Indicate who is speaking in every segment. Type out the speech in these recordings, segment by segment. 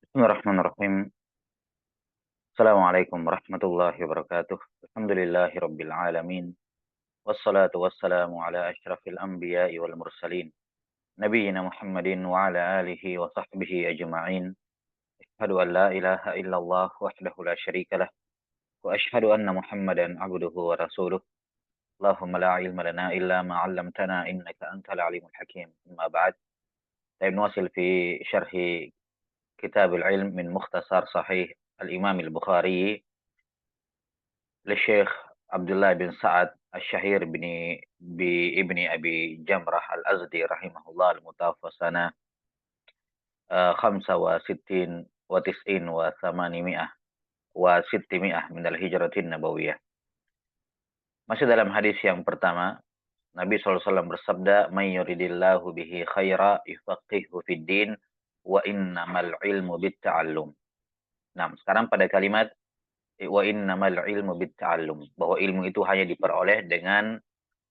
Speaker 1: Bismillahirrahmanirrahim. Assalamualaikum warahmatullahi wabarakatuh. Alhamdulillahi rabbil alamin. Wassalatu wassalamu ala asyrafil anbiya'i wal mursalin. Nabiyyina Muhammadin wa ala alihi wa sahbihi ajma'in. Asyhadu an la ilaha illallah wahdahu la syarikalah. Wa asyhadu anna Muhammadan abduhu wa rasuluh. Allahumma la ilma lana illa ma 'allamtana innaka antal alimul hakim. Amma ba'd. Saya nuwasil fi syarhi kitab al-ilm min mukhtasar sahih al-Imam al-Bukhari للشيخ عبد الله بن سعد الشهير بابن أبي جمرة الأزدي رحمه الله المتوفى سنة 95 و900 و600 من الهجرة النبوية. Masih dalam hadis yang pertama, Nabi SAW bersabda, "Man yuridillahu bihi khaira yufaqihu fid din wa innamal ilmu bitta'allum." Nah, sekarang pada kalimat wa innamal ilmu bitta'allum, bahwa ilmu itu hanya diperoleh dengan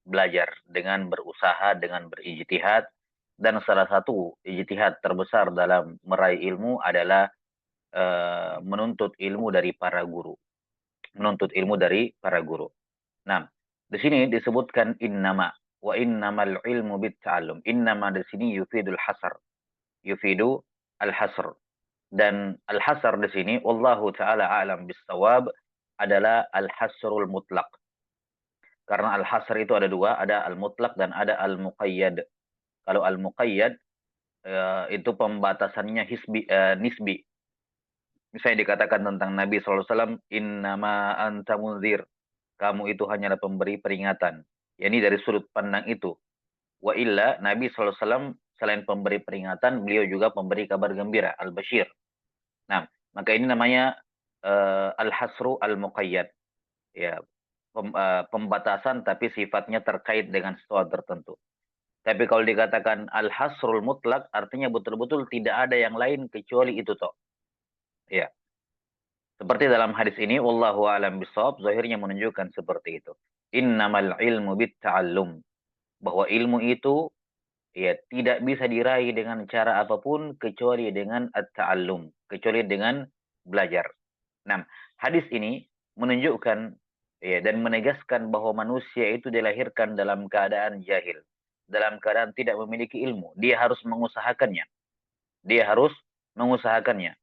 Speaker 1: belajar, dengan berusaha, dengan berijtihad, dan salah satu ijtihad terbesar dalam meraih ilmu adalah menuntut ilmu dari para guru. Menuntut ilmu dari para guru. Nah, di sini disebutkan innama wa innamal ilmu bitta'allum. Innama di sini yufidul hasar. Yufidu al-hasr. Dan al-hasr di sini wallahu taala a'lam bis-shawab adalah al-hasrul mutlaq. Karena al-hasr itu ada dua, ada al-mutlaq dan ada al-muqayyad. Kalau al-muqayyad itu pembatasannya nisbi. Misalnya dikatakan tentang Nabi SAW, innama anta munzir. Kamu itu hanyalah pemberi peringatan. Yani dari sudut pandang itu. Wa illa, Nabi SAW selain pemberi peringatan, beliau juga pemberi kabar gembira, al-bashir. Nah, maka ini namanya al-hasru al-muqayyad. Ya, pembatasan tapi sifatnya terkait dengan sesuatu tertentu. Tapi kalau dikatakan al-hasrul mutlak, artinya betul-betul tidak ada yang lain kecuali itu toh. Ya. Seperti dalam hadis ini, wallahu a'lam bishawab, zahirnya menunjukkan seperti itu. Innamal ilmu bitta'allum. Bahwa ilmu itu ya tidak bisa diraih dengan cara apapun kecuali dengan at-ta'allum, kecuali dengan belajar. Nah, hadis ini menunjukkan ya dan menegaskan bahwa manusia itu dilahirkan dalam keadaan jahil, dalam keadaan tidak memiliki ilmu. Dia harus mengusahakannya. Dia harus mengusahakannya.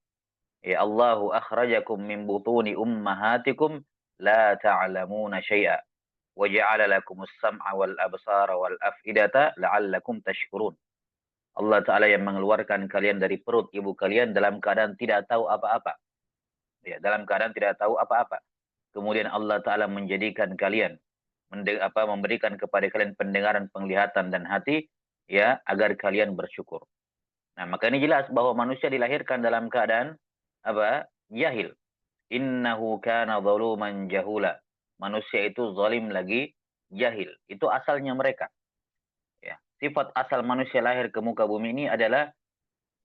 Speaker 1: Ya Allahu akhrajakum min butuni ummahatikum la ta'lamuna syai'a wa ja'ala lakumus sam'a wal absara wal af'idata la'allakum tashkurun. Allah Ta'ala yang mengeluarkan kalian dari perut ibu kalian dalam keadaan tidak tahu apa-apa. Ya, dalam keadaan tidak tahu apa-apa. Kemudian Allah Ta'ala menjadikan kalian, memberikan kepada kalian pendengaran, penglihatan, dan hati, ya, agar kalian bersyukur. Nah, maka ini jelas bahwa manusia dilahirkan dalam keadaan apa? Jahil. Innahu kana zaluman jahula. Manusia itu zalim lagi jahil. Itu asalnya mereka. Ya. Sifat asal manusia lahir ke muka bumi ini adalah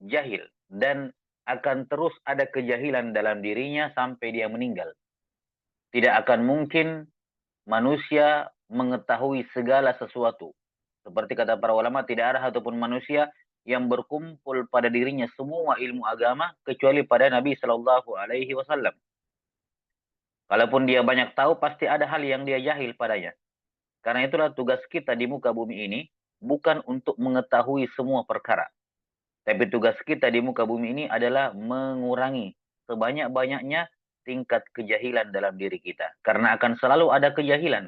Speaker 1: jahil. Dan akan terus ada kejahilan dalam dirinya sampai dia meninggal. Tidak akan mungkin manusia mengetahui segala sesuatu. Seperti kata para ulama, tidak ada satupun manusia yang berkumpul pada dirinya semua ilmu agama kecuali pada Nabi Shallallahu Alaihi Wasallam. Kalaupun dia banyak tahu, pasti ada hal yang dia jahil padanya. Karena itulah tugas kita di muka bumi ini bukan untuk mengetahui semua perkara. Tapi tugas kita di muka bumi ini adalah mengurangi sebanyak-banyaknya tingkat kejahilan dalam diri kita. Karena akan selalu ada kejahilan.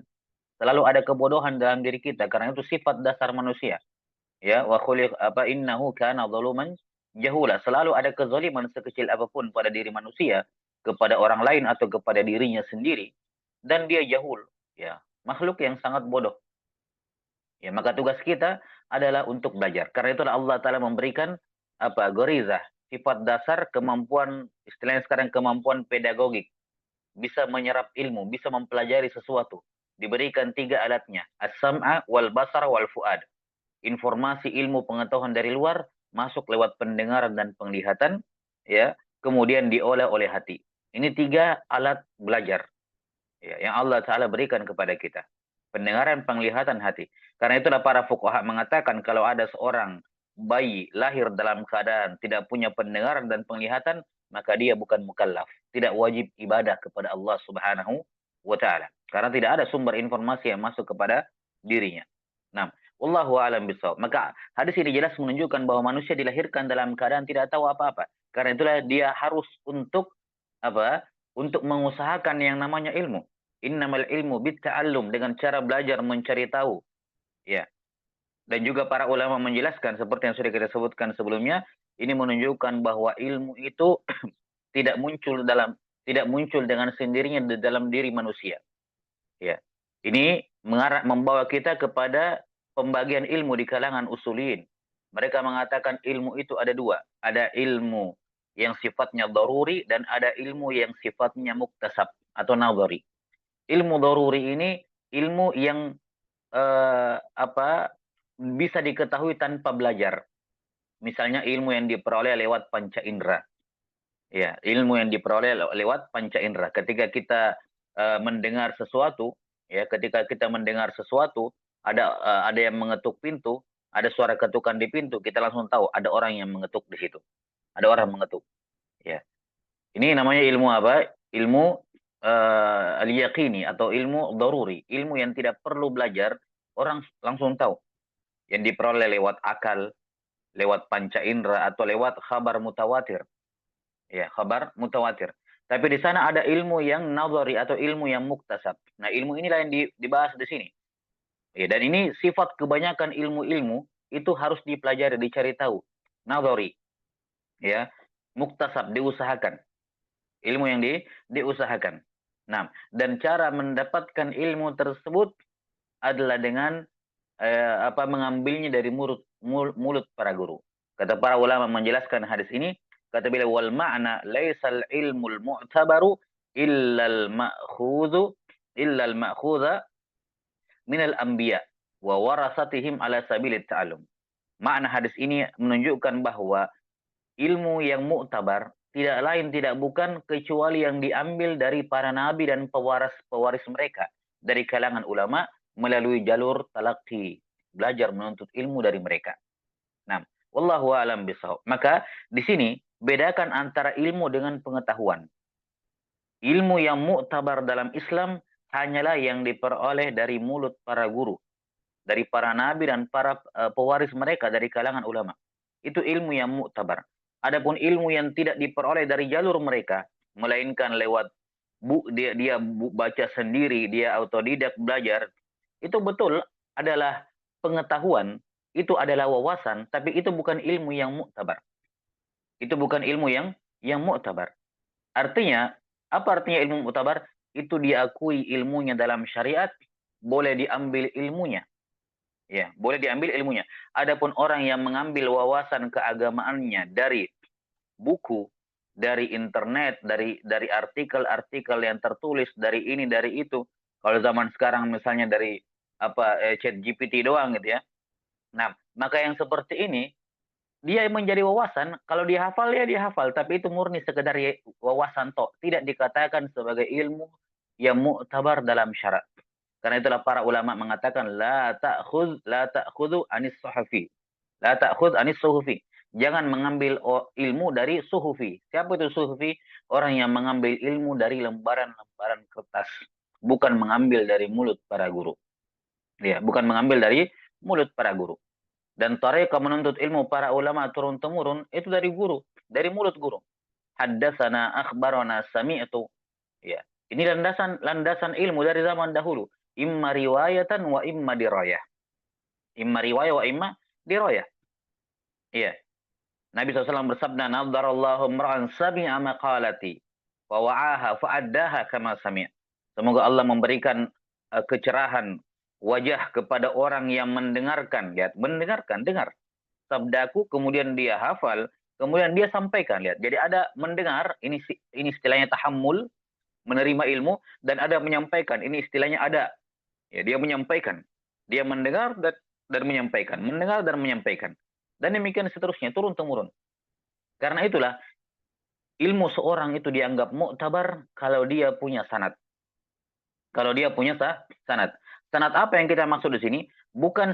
Speaker 1: Selalu ada kebodohan dalam diri kita. Karena itu sifat dasar manusia. Ya, wa khuliq apa innahu kana zaluman jahula. Selalu ada kezaliman sekecil apapun pada diri manusia, kepada orang lain atau kepada dirinya sendiri, dan dia jahul, ya, makhluk yang sangat bodoh. Ya, maka tugas kita adalah untuk belajar. Karena itulah Allah Taala memberikan apa? Gorizah, sifat dasar, kemampuan, istilahnya sekarang kemampuan pedagogik, bisa menyerap ilmu, bisa mempelajari sesuatu. Diberikan tiga alatnya, as-sam'a wal basar wal fuad. Informasi, ilmu, pengetahuan dari luar masuk lewat pendengaran dan penglihatan, ya, kemudian diolah oleh hati. Ini tiga alat belajar, ya, yang Allah Taala berikan kepada kita. Pendengaran, penglihatan, hati. Karena itulah para fuqaha mengatakan kalau ada seorang bayi lahir dalam keadaan tidak punya pendengaran dan penglihatan, maka dia bukan mukallaf, tidak wajib ibadah kepada Allah Subhanahu wa taala. Karena tidak ada sumber informasi yang masuk kepada dirinya. Nah, wallahu a'lam bishawab. Maka hadis ini jelas menunjukkan bahwa manusia dilahirkan dalam keadaan tidak tahu apa-apa. Karena itulah dia harus untuk apa? Untuk mengusahakan yang namanya ilmu. Innamal ilmu bitta'allum, dengan cara belajar mencari tahu. Ya. Dan juga para ulama menjelaskan seperti yang sudah kita sebutkan sebelumnya, ini menunjukkan bahwa ilmu itu tidak muncul dengan sendirinya di dalam diri manusia. Ya. Ini membawa kita kepada pembagian ilmu di kalangan usulin. Mereka mengatakan ilmu itu ada dua. Ada ilmu yang sifatnya daruri dan ada ilmu yang sifatnya muktasab atau nadhari. Ilmu daruri ini ilmu yang bisa diketahui tanpa belajar. Misalnya ilmu yang diperoleh lewat panca indera. Ya, ilmu yang diperoleh lewat panca indera. Ketika kita mendengar sesuatu, ya, ketika kita mendengar sesuatu, ada yang mengetuk pintu, ada suara ketukan di pintu, kita langsung tahu ada orang yang mengetuk di situ. Ada orang mengetuk. Ya. Ini namanya ilmu apa? Ilmu al-yaqini atau ilmu daruri, ilmu yang tidak perlu belajar, orang langsung tahu. Yang diperoleh lewat akal, lewat panca indera atau lewat khabar mutawatir. Ya, khabar mutawatir. Tapi di sana ada ilmu yang nadhari atau ilmu yang muktasab. Nah, ilmu inilah yang dibahas di sini. Ya, dan ini sifat kebanyakan ilmu-ilmu itu harus dipelajari, dicari tahu. Nadhari. Ya, muktasab, diusahakan. Ilmu yang diusahakan. Nah, dan cara mendapatkan ilmu tersebut adalah dengan mengambilnya dari mulut para guru. Kata para ulama menjelaskan hadis ini, kata beliau wal ma'na laisal ilmul mu'tabaru illa al ma'khudha minal anbiya wa warasatihim ala sabilit ta'allum. Makna hadis ini menunjukkan bahwa ilmu yang mu'tabar tidak lain tidak bukan kecuali yang diambil dari para nabi dan pewaris mereka dari kalangan ulama melalui jalur talaqi, belajar menuntut ilmu dari mereka. Nah, wallahu a'lam bishawab. Maka di sini bedakan antara ilmu dengan pengetahuan. Ilmu yang mu'tabar dalam Islam hanyalah yang diperoleh dari mulut para guru, dari para nabi dan para pewaris mereka dari kalangan ulama. Itu ilmu yang mu'tabar. Adapun ilmu yang tidak diperoleh dari jalur mereka, melainkan lewat dia baca sendiri, dia autodidak belajar, itu betul adalah pengetahuan, itu adalah wawasan, tapi itu bukan ilmu yang mu'tabar. Itu bukan ilmu yang mu'tabar. Artinya, apa artinya ilmu mu'tabar? Itu diakui ilmunya dalam syariat, boleh diambil ilmunya. Ya, boleh diambil ilmunya. Adapun orang yang mengambil wawasan keagamaannya dari buku, dari internet, dari artikel-artikel yang tertulis, dari ini, dari itu. Kalau zaman sekarang misalnya dari chat GPT doang gitu ya. Nah, maka yang seperti ini dia menjadi wawasan, kalau dia hafal ya dia hafal, tapi itu murni sekedar wawasan toh, tidak dikatakan sebagai ilmu yang mu'tabar dalam syarat. Karena itulah para ulama mengatakan la ta'khudhu anis suhufi. La ta'khudh anis suhufi. Jangan mengambil ilmu dari suhufi. Siapa itu suhufi? Orang yang mengambil ilmu dari lembaran-lembaran kertas, bukan mengambil dari mulut para guru. Ya, bukan mengambil dari mulut para guru. Dan tarekat menuntut ilmu para ulama turun-temurun itu dari guru, dari mulut guru. Haddatsana akhbarana sami'tu. Ya. Ini landasan ilmu dari zaman dahulu. Imma riwayatan wa imma dirayah. Imma riwayah wa imma dirayah. Iya. Nabi SAW bersabda, "Nadharallahu imra'an sami'a maqalati wa wa'aha fa'addaha kama sami'." Semoga Allah memberikan kecerahan wajah kepada orang yang mendengarkan, lihat, dengar sabdaku, kemudian dia hafal, kemudian dia sampaikan, lihat. Jadi ada mendengar, ini istilahnya tahammul, menerima ilmu, dan ada menyampaikan, ini istilahnya ada. Ya, dia menyampaikan. Dia mendengar dan menyampaikan, mendengar dan menyampaikan. Dan demikian seterusnya, turun temurun. Karena itulah ilmu seorang itu dianggap mu'tabar kalau dia punya sanad. Kalau dia punya sanad. Sanad apa yang kita maksud di sini? Bukan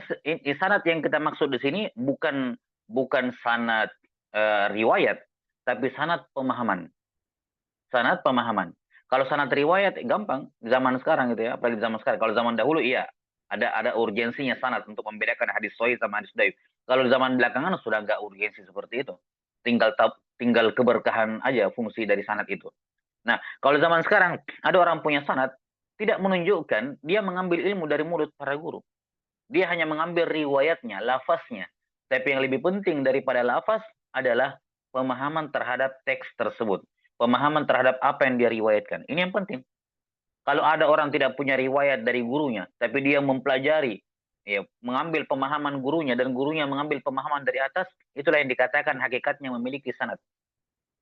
Speaker 1: sanad yang kita maksud di sini bukan sanad riwayat, tapi sanad pemahaman. Sanad pemahaman. Kalau sanad riwayat gampang zaman sekarang gitu ya, apalagi zaman sekarang. Kalau zaman dahulu iya, ada urgensinya sanad untuk membedakan hadis sahih sama hadis dhaif. Kalau zaman belakangan sudah nggak urgensi seperti itu. Tinggal keberkahan aja fungsi dari sanad itu. Nah, kalau zaman sekarang ada orang punya sanad tidak menunjukkan dia mengambil ilmu dari mulut para guru. Dia hanya mengambil riwayatnya, lafaznya. Tapi yang lebih penting daripada lafaz adalah pemahaman terhadap teks tersebut. Pemahaman terhadap apa yang dia riwayatkan. Ini yang penting. Kalau ada orang tidak punya riwayat dari gurunya, tapi dia mempelajari, ya, mengambil pemahaman gurunya, dan gurunya mengambil pemahaman dari atas, itulah yang dikatakan hakikatnya memiliki sanad.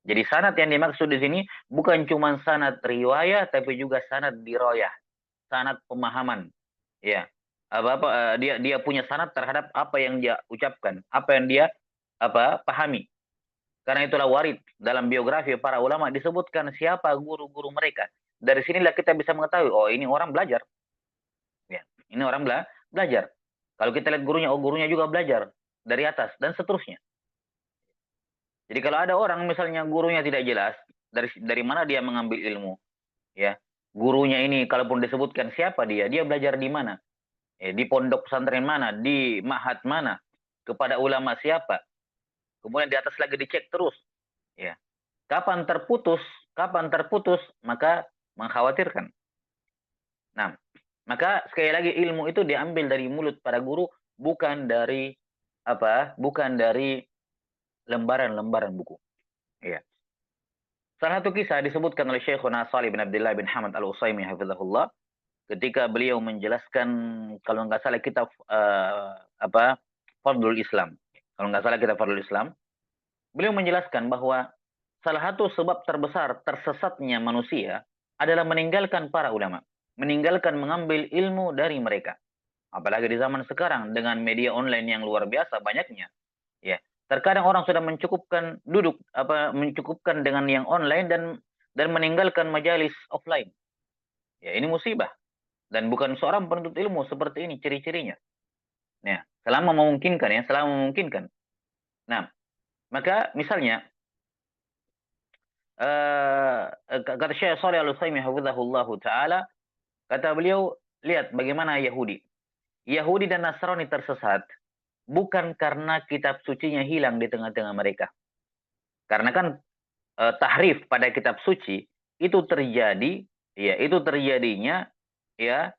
Speaker 1: Jadi sanad yang dimaksud di sini bukan cuma sanad riwayat, tapi juga sanad diroyah, sanad pemahaman. Ya, dia punya sanad terhadap apa yang dia ucapkan, apa yang dia pahami. Karena itulah warid dalam biografi para ulama disebutkan siapa guru-guru mereka. Dari sinilah kita bisa mengetahui, oh ini orang belajar. Ya, ini orang belajar. Kalau kita lihat gurunya, oh gurunya juga belajar dari atas dan seterusnya. Jadi kalau ada orang misalnya gurunya tidak jelas, dari mana dia mengambil ilmu, ya. Gurunya ini kalaupun disebutkan siapa dia belajar di mana? Di pondok pesantren mana, di ma'had mana, kepada ulama siapa. Kemudian di atas lagi dicek terus, ya. Kapan terputus, maka mengkhawatirkan. Nah, maka sekali lagi ilmu itu diambil dari mulut para guru, bukan dari bukan dari lembaran-lembaran buku. Ya. Salah satu kisah disebutkan oleh Syekhuna Shalih bin Abdullah bin Hamad Al-Utsaimin hafizahullah ketika beliau menjelaskan, kalau nggak salah kitab Fardhul Islam. Kalau nggak salah kitab Fardhul Islam, beliau menjelaskan bahwa salah satu sebab terbesar tersesatnya manusia adalah meninggalkan para ulama, meninggalkan mengambil ilmu dari mereka. Apalagi di zaman sekarang dengan media online yang luar biasa banyaknya, ya. Terkadang orang sudah mencukupkan dengan yang online dan meninggalkan majalis offline. Ya, ini musibah. Dan bukan seorang penuntut ilmu seperti ini ciri-cirinya. Nah, selama memungkinkan. Nah, maka misalnya kata Syekh Shalih Al-Utsaimin hafizahullahu taala, kata beliau, lihat bagaimana Yahudi dan Nasrani tersesat bukan karena kitab sucinya hilang di tengah-tengah mereka. Karena kan tahrif pada kitab suci itu terjadinya ya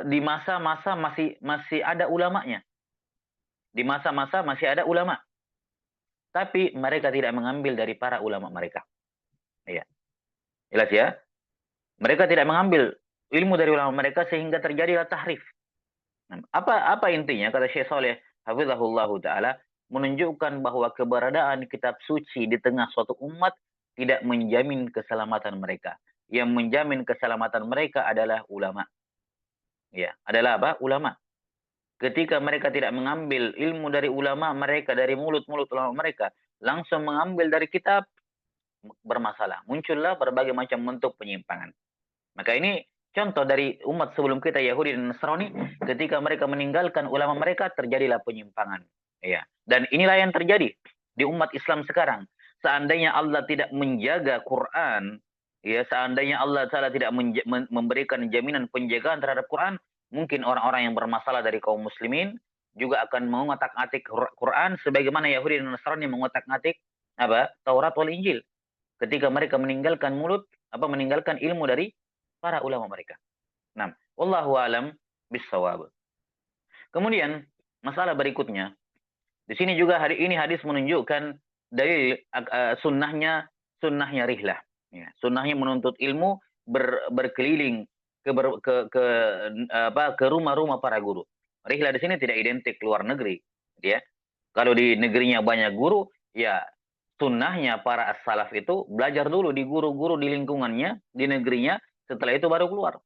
Speaker 1: di masa-masa masih ada ulamanya. Di masa-masa masih ada ulama. Tapi mereka tidak mengambil dari para ulama mereka. Ya. Jelas ya? Mereka tidak mengambil ilmu dari ulama mereka sehingga terjadilah tahrif. Nah, apa intinya kata Syekh Saleh hafizahullah taala, menunjukkan bahwa keberadaan kitab suci di tengah suatu umat tidak menjamin keselamatan mereka. Yang menjamin keselamatan mereka adalah ulama. Ya, adalah apa? Ulama. Ketika mereka tidak mengambil ilmu dari ulama mereka, dari mulut-mulut ulama mereka, langsung mengambil dari kitab, bermasalah. Muncullah berbagai macam bentuk penyimpangan. Maka ini contoh dari umat sebelum kita, Yahudi dan Nasrani, ketika mereka meninggalkan ulama mereka, terjadilah penyimpangan. Ya. Dan inilah yang terjadi di umat Islam sekarang. Seandainya Allah tidak menjaga Quran, ya, seandainya Allah Ta'ala tidak memberikan jaminan penjagaan terhadap Quran, mungkin orang-orang yang bermasalah dari kaum muslimin juga akan mengotak-atik Quran sebagaimana Yahudi dan Nasrani mengotak-atik Taurat wal Injil ketika mereka meninggalkan ilmu dari para ulama mereka. Nah, wallahu alam bissawab. Kemudian masalah berikutnya, di sini juga hari ini hadis menunjukkan dalil sunnahnya rihlah. Ya, sunnahnya menuntut ilmu berkeliling ke rumah-rumah para guru. Rihlah di sini tidak identik luar negeri, ya. Kalau di negerinya banyak guru, ya sunnahnya para as-salaf itu belajar dulu di guru-guru di lingkungannya, di negerinya, setelah itu baru keluar.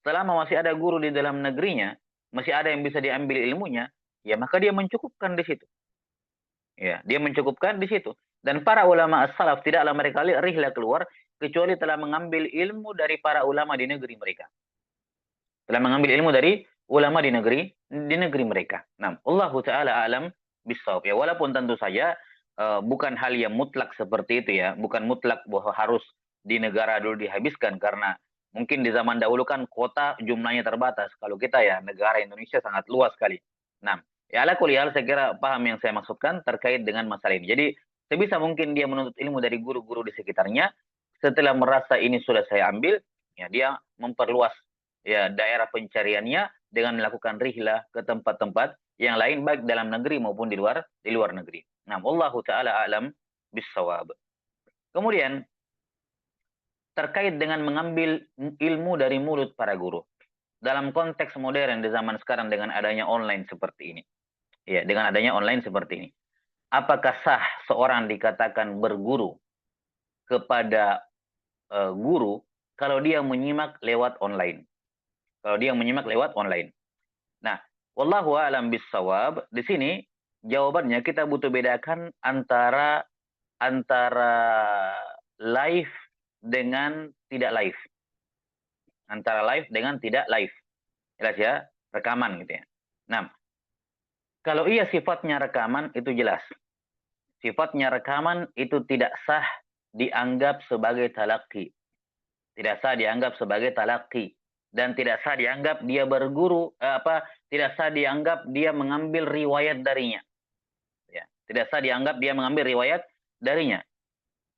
Speaker 1: Selama masih ada guru di dalam negerinya, masih ada yang bisa diambil ilmunya, ya maka dia mencukupkan di situ. Ya, dia mencukupkan di situ. Dan para ulama as-salaf tidaklah mereka rihlah keluar kecuali telah mengambil ilmu dari para ulama di negeri mereka. Telah mengambil ilmu dari ulama di negeri mereka. Nah, Allah Ta'ala alam bisawab. Ya, walaupun tentu saja bukan hal yang mutlak seperti itu ya, bukan mutlak bahwa harus di negara dulu dihabiskan, karena mungkin di zaman dahulu kan kota jumlahnya terbatas. Kalau kita ya negara Indonesia sangat luas sekali. Nah, ya ala kulli hal saya kira paham yang saya maksudkan terkait dengan masalah ini. Jadi sebisa mungkin dia menuntut ilmu dari guru-guru di sekitarnya. Setelah merasa ini sudah saya ambil, ya dia memperluas ya daerah pencariannya dengan melakukan rihlah ke tempat-tempat yang lain baik dalam negeri maupun di luar negeri. Nah, wallahu taala alam bisawab. Kemudian terkait dengan mengambil ilmu dari mulut para guru. Dalam konteks modern di zaman sekarang dengan adanya online seperti ini. Ya, dengan adanya online seperti ini. Apakah sah seorang dikatakan berguru kepada guru kalau dia menyimak lewat online? Kalau dia menyimak lewat online. Nah, wallahu a'lam bissawab. Di sini jawabannya kita butuh bedakan antara live dengan tidak live. Antara live dengan tidak live. Jelas ya, rekaman gitu ya. Nah, kalau iya sifatnya rekaman itu jelas. Sifatnya rekaman itu tidak sah dianggap sebagai talaqi. Tidak sah dianggap sebagai talaqi. Dan tidak sah dianggap dia berguru, tidak sah dianggap dia mengambil riwayat darinya. Ya, tidak sah dianggap dia mengambil riwayat darinya.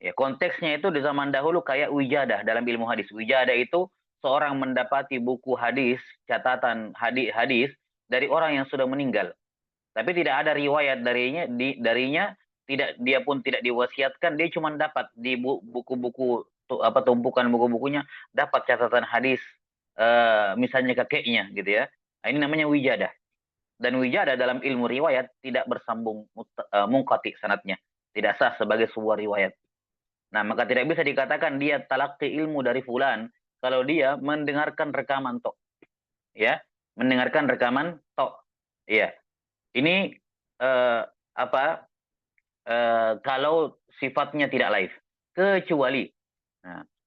Speaker 1: Ya, konteksnya itu di zaman dahulu kayak wijadah dalam ilmu hadis. Wijadah itu seorang mendapati buku hadis, catatan hadis dari orang yang sudah meninggal. Tapi tidak ada riwayat darinya, tidak, dia pun tidak diwasiatkan, dia cuma dapat di buku-buku tumpukan buku-bukunya dapat catatan hadis misalnya kakeknya gitu ya. Nah, ini namanya wijadah. Dan wijadah dalam ilmu riwayat tidak bersambung munqati sanadnya. Tidak sah sebagai sebuah riwayat. Nah, maka tidak bisa dikatakan dia talaqi ilmu dari fulan kalau dia mendengarkan rekaman tok. Ya, mendengarkan rekaman tok. Iya. Ini kalau sifatnya tidak live, kecuali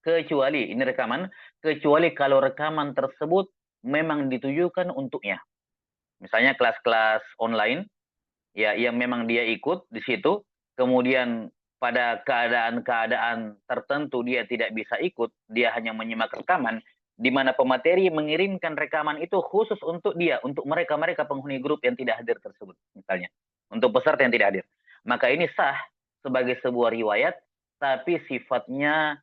Speaker 1: kecuali ini rekaman, kecuali kalau rekaman tersebut memang ditujukan untuknya. Misalnya kelas-kelas online ya yang memang dia ikut di situ, kemudian pada keadaan-keadaan tertentu dia tidak bisa ikut, dia hanya menyimak rekaman, di mana pemateri mengirimkan rekaman itu khusus untuk dia, untuk mereka-mereka penghuni grup yang tidak hadir tersebut, misalnya. Untuk peserta yang tidak hadir. Maka ini sah sebagai sebuah riwayat, tapi sifatnya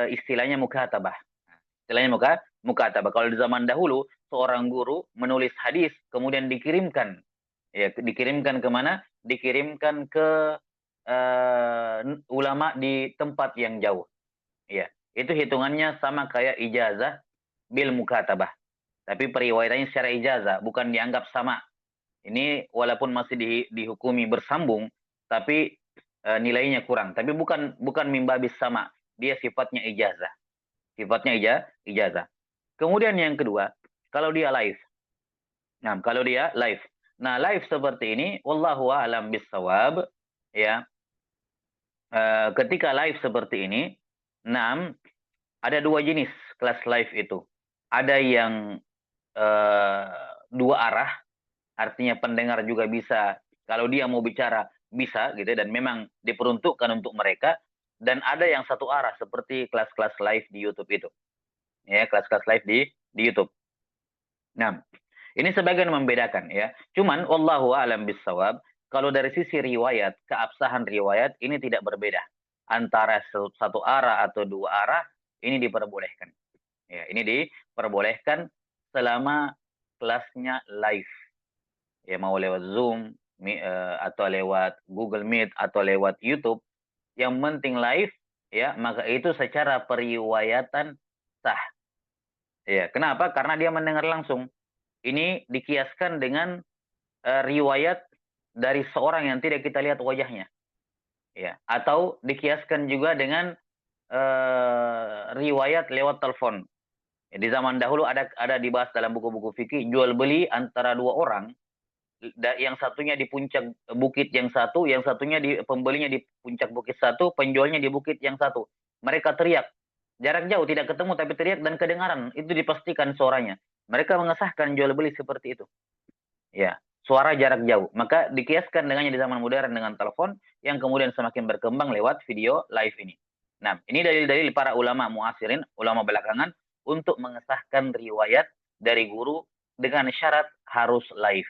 Speaker 1: istilahnya mukatabah. Istilahnya mukatabah. Kalau di zaman dahulu, seorang guru menulis hadis, kemudian dikirimkan. Ya, dikirimkan kemana? Dikirimkan ke ulama di tempat yang jauh. Ya, itu hitungannya sama kayak ijazah bil mukatabah. Tapi periwayatannya secara ijazah, bukan dianggap sama. Ini walaupun masih dihukumi bersambung, tapi nilainya kurang. Tapi bukan mimbabis sama. Dia sifatnya ijazah. Sifatnya ijazah. Kemudian yang kedua, kalau dia live. Nah, kalau dia live. Nah, live seperti ini, wallahu a'lam bissawab, ya. Ketika live seperti ini, ada dua jenis kelas live itu. Ada yang dua arah, artinya pendengar juga bisa, kalau dia mau bicara bisa gitu, dan memang diperuntukkan untuk mereka. Dan ada yang satu arah seperti kelas-kelas live di YouTube itu. Ya, kelas-kelas live di YouTube. Nah, ini sebagian membedakan ya. Cuman wallahu a'lam bissawab, kalau dari sisi riwayat, keabsahan riwayat ini tidak berbeda. Antara satu arah atau dua arah ini diperbolehkan. Ya, ini diperbolehkan selama kelasnya live. Ya, mau lewat Zoom atau lewat Google Meet atau lewat YouTube, yang penting live ya, maka itu secara periwayatan sah. Ya, kenapa? Karena dia mendengar langsung. Ini dikiaskan dengan riwayat dari seorang yang tidak kita lihat wajahnya. Ya, atau dikiaskan juga dengan riwayat lewat telepon. Ya, di zaman dahulu ada dibahas dalam buku-buku fikih, jual beli antara dua orang, yang satunya di puncak bukit yang satu, yang satunya pembelinya di puncak bukit satu, penjualnya di bukit yang satu. Mereka teriak, jarak jauh tidak ketemu tapi teriak dan kedengaran, itu dipastikan suaranya. Mereka mengesahkan jual beli seperti itu. Ya, suara jarak jauh. Maka dikiaskan dengannya di zaman modern dengan telepon yang kemudian semakin berkembang lewat video live ini. Nah, ini dalil-dalil para ulama muasirin, ulama belakangan untuk mengesahkan riwayat dari guru dengan syarat harus live.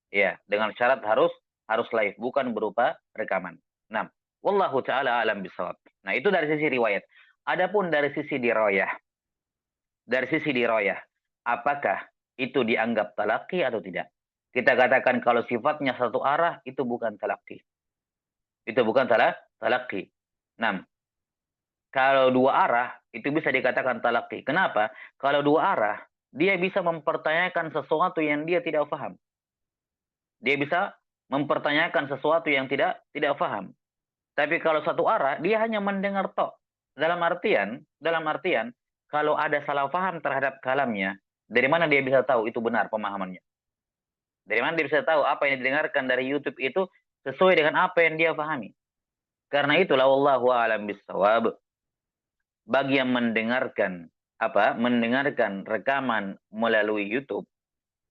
Speaker 1: Ya, dengan syarat harus live, bukan berupa rekaman. Nah, wallahu taala alam bisawab. Nah, itu dari sisi riwayat. Adapun dari sisi diroyah, apakah itu dianggap talaki atau tidak? Kita katakan kalau sifatnya satu arah itu bukan talaki. Itu bukan talaki. Nah, kalau dua arah itu bisa dikatakan talaki. Kenapa? Kalau dua arah dia bisa mempertanyakan sesuatu yang dia tidak paham. Dia bisa mempertanyakan sesuatu yang tidak paham. Tapi kalau satu arah dia hanya mendengar tok. Dalam artian kalau ada salah paham terhadap kalamnya, dari mana dia bisa tahu itu benar pemahamannya? Dari mana dia bisa tahu apa yang didengarkan dari YouTube itu sesuai dengan apa yang dia pahami? Karena itulah wallahu a'lam bishawab. Bagi yang mendengarkan rekaman melalui YouTube,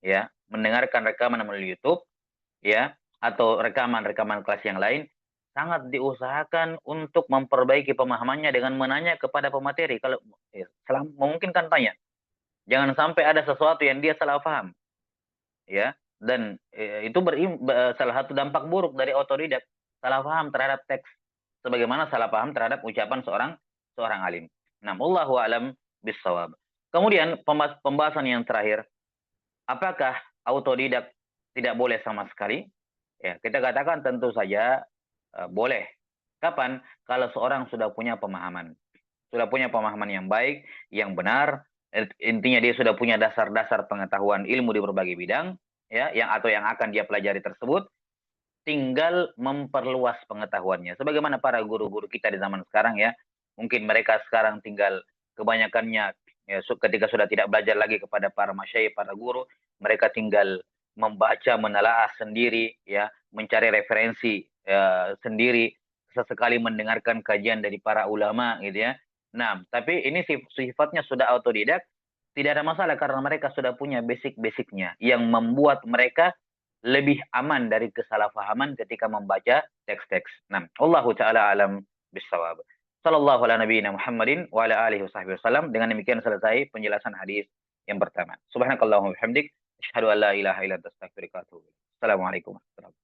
Speaker 1: ya, mendengarkan rekaman melalui YouTube, ya, atau rekaman-rekaman kelas yang lain, sangat diusahakan untuk memperbaiki pemahamannya dengan menanya kepada pemateri. Kalau ya, memungkinkan tanya. Jangan sampai ada sesuatu yang dia salah paham, ya. Dan itu salah satu dampak buruk dari otodidak, salah paham terhadap teks, sebagaimana salah paham terhadap ucapan seorang alim. Nah, wallahu alam bisawab. Kemudian pembahasan yang terakhir, apakah autodidak tidak boleh sama sekali? Ya, kita katakan tentu saja boleh. Kapan? Kalau seorang sudah punya pemahaman. Sudah punya pemahaman yang baik, yang benar, intinya dia sudah punya dasar-dasar pengetahuan ilmu di berbagai bidang, ya, yang akan dia pelajari tersebut, tinggal memperluas pengetahuannya. Sebagaimana para guru-guru kita di zaman sekarang, ya, mungkin mereka sekarang tinggal kebanyakannya, ya, ketika sudah tidak belajar lagi kepada para masyayikh, para guru, mereka tinggal membaca, menelaah sendiri, ya, mencari referensi sendiri, sesekali mendengarkan kajian dari para ulama, gitu ya. Nah, tapi ini sifatnya sudah autodidak, tidak ada masalah karena mereka sudah punya basic-basicnya yang membuat mereka lebih aman dari kesalahpahaman ketika membaca teks-teks. Nah, Allahu taala alam bisawab. Sallallahu ala nabiyina Muhammadin wa ala alihi wasallam. Dengan demikian selesai penjelasan hadis yang pertama. Subhanakallahumma wa bihamdik, asyhadu an la ilaha illa anta astaghfiruka wa atubu ilaik. Assalamualaikum warahmatullahi wabarakatuh.